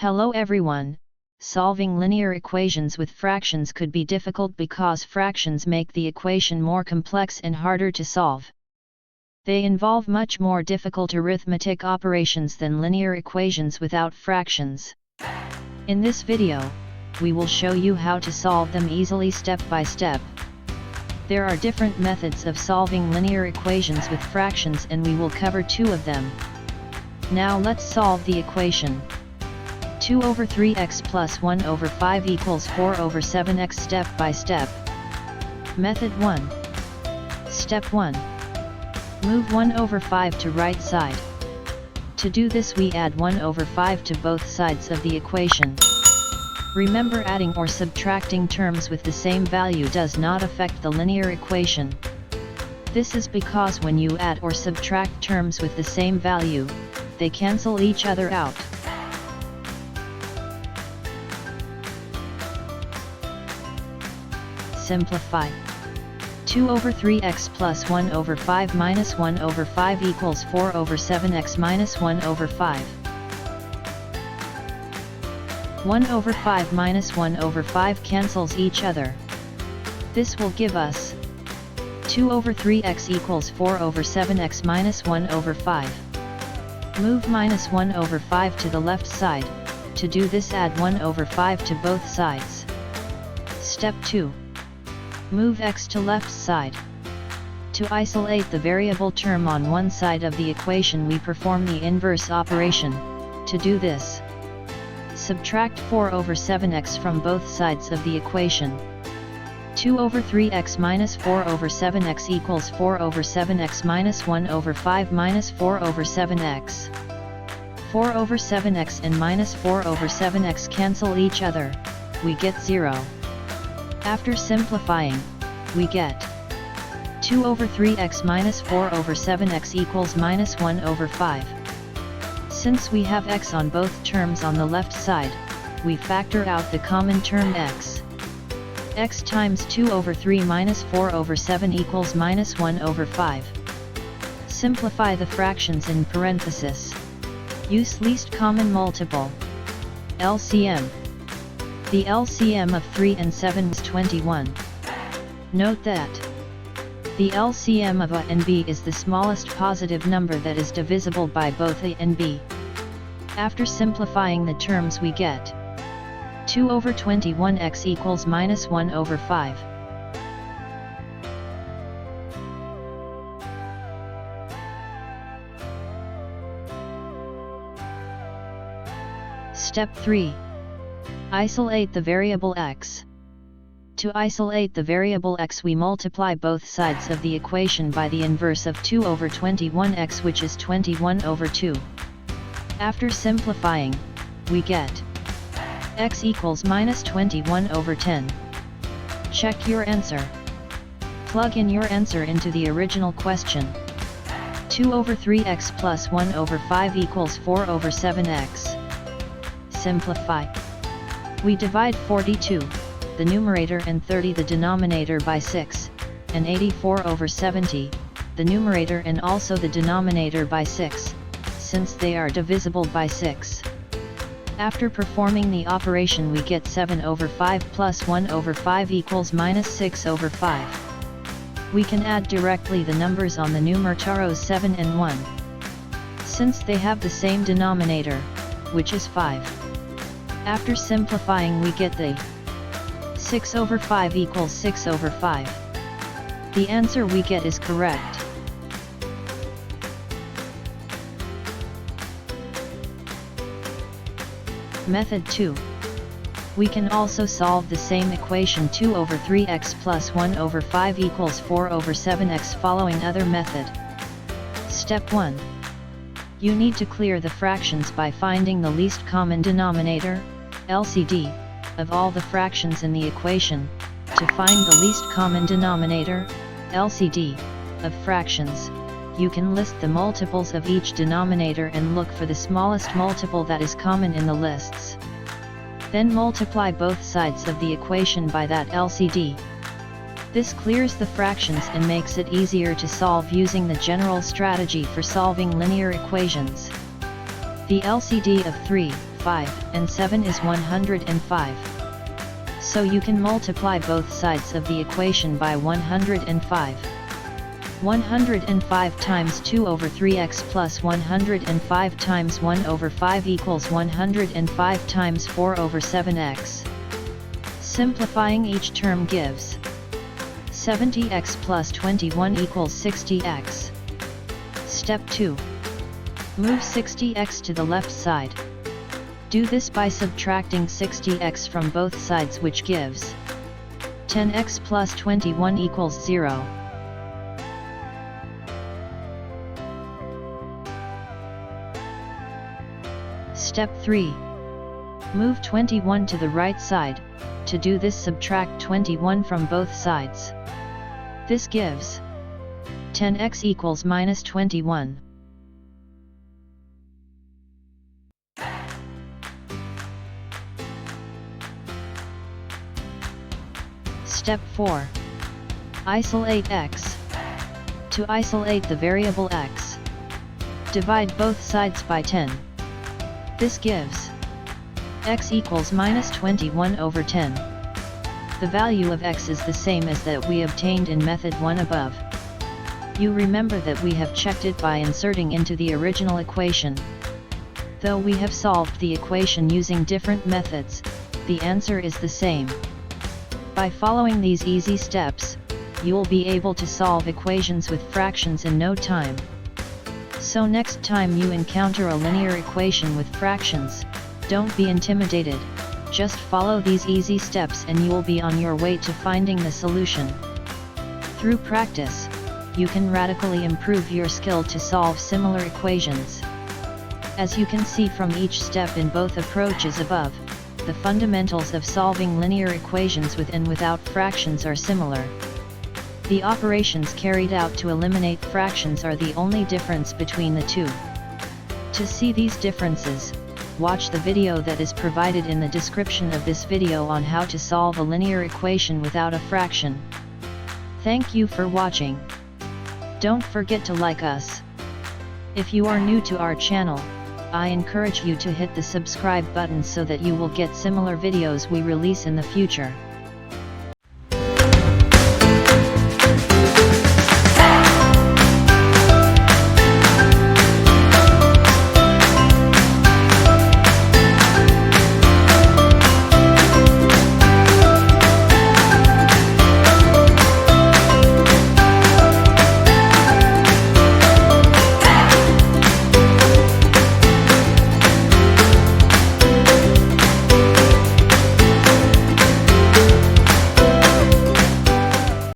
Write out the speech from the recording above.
Hello everyone. Solving linear equations with fractions could be difficult because fractions make the equation more complex and harder to solve. They involve much more difficult arithmetic operations than linear equations without fractions. In this video, we will show you how to solve them easily step by step. There are different methods of solving linear equations with fractions and we will cover two of them. Now let's solve the equation. 2 over 3x plus 1 over 5 equals 4 over 7x step by step. Method 1. Step 1. Move 1 over 5 to right side. To do this we add 1 over 5 to both sides of the equation. Remember, adding or subtracting terms with the same value does not affect the linear equation. This is because when you add or subtract terms with the same value, they cancel each other out. Simplify. 2 over 3x plus 1 over 5 minus 1 over 5 equals 4 over 7x minus 1 over 5. 1 over 5 minus 1 over 5 cancels each other. This will give us 2 over 3x equals 4 over 7x minus 1 over 5. Move minus 1 over 5 to the left side. To do this, add 1 over 5 to both sides. Step 2. Move x to left side. To isolate the variable term on one side of the equation we perform the inverse operation. To do this, subtract 4 over 7x from both sides of the equation. 2 over 3x minus 4 over 7x equals 4 over 7x minus 1 over 5 minus 4 over 7x. 4 over 7x and minus 4 over 7x cancel each other, we get 0. After simplifying, we get 2 over 3x minus 4 over 7x equals minus 1 over 5. Since we have x on both terms on the left side, we factor out the common term x. X times 2 over 3 minus 4 over 7 equals minus 1 over 5. Simplify the fractions in parenthesis. Use least common multiple. LCM. The LCM of 3 and 7 is 21. Note that the LCM of a and b is the smallest positive number that is divisible by both a and b. After simplifying the terms we get 2 over 21x equals minus 1 over 5. Step 3. Isolate the variable x. To isolate the variable x we multiply both sides of the equation by the inverse of 2 over 21x, which is 21 over 2. After simplifying, we get x equals minus 21 over 10. Check your answer. Plug in your answer into the original question. 2 over 3x plus 1 over 5 equals 4 over 7x. Simplify. We divide 42, the numerator, and 30, the denominator, by 6, and 84 over 70, the numerator and also the denominator, by 6, since they are divisible by 6. After performing the operation we get 7 over 5 plus 1 over 5 equals minus 6 over 5. We can add directly the numbers on the numerator 7 and 1. Since they have the same denominator, which is 5. After simplifying we get the 6 over 5 equals 6 over 5. The answer we get is correct. Method 2. We can also solve the same equation. 2 over 3x plus 1 over 5 equals 4 over 7x following other method. Step 1. You need to clear the fractions by finding the least common denominator, LCD, of all the fractions in the equation. To find the least common denominator, LCD, of fractions, you can list the multiples of each denominator and look for the smallest multiple that is common in the lists. Then multiply both sides of the equation by that LCD. This clears the fractions and makes it easier to solve using the general strategy for solving linear equations. The LCD of 3, 5, and 7 is 105. So you can multiply both sides of the equation by 105. 105 times 2 over 3x plus 105 times 1 over 5 equals 105 times 4 over 7x. Simplifying each term gives 70x plus 21 equals 60x. Step 2. Move 60x to the left side. Do this by subtracting 60x from both sides, which gives 10x plus 21 equals 0. Step 3. Move 21 to the right side. To do this, subtract 21 from both sides. This gives 10x equals minus 21. Step 4. Isolate x. To isolate the variable x, divide both sides by 10. This gives x equals minus 21 over 10. The value of x is the same as that we obtained in method 1 above. You remember that we have checked it by inserting into the original equation. Though we have solved the equation using different methods, the answer is the same. By following these easy steps, you'll be able to solve equations with fractions in no time. So next time you encounter a linear equation with fractions, don't be intimidated, just follow these easy steps and you'll be on your way to finding the solution. Through practice, you can radically improve your skill to solve similar equations. As you can see from each step in both approaches above, the fundamentals of solving linear equations with and without fractions are similar. The operations carried out to eliminate fractions are the only difference between the two. To see these differences, watch the video that is provided in the description of this video on how to solve a linear equation without a fraction. Thank you for watching. Don't forget to like us. If you are new to our channel, I encourage you to hit the subscribe button so that you will get similar videos we release in the future.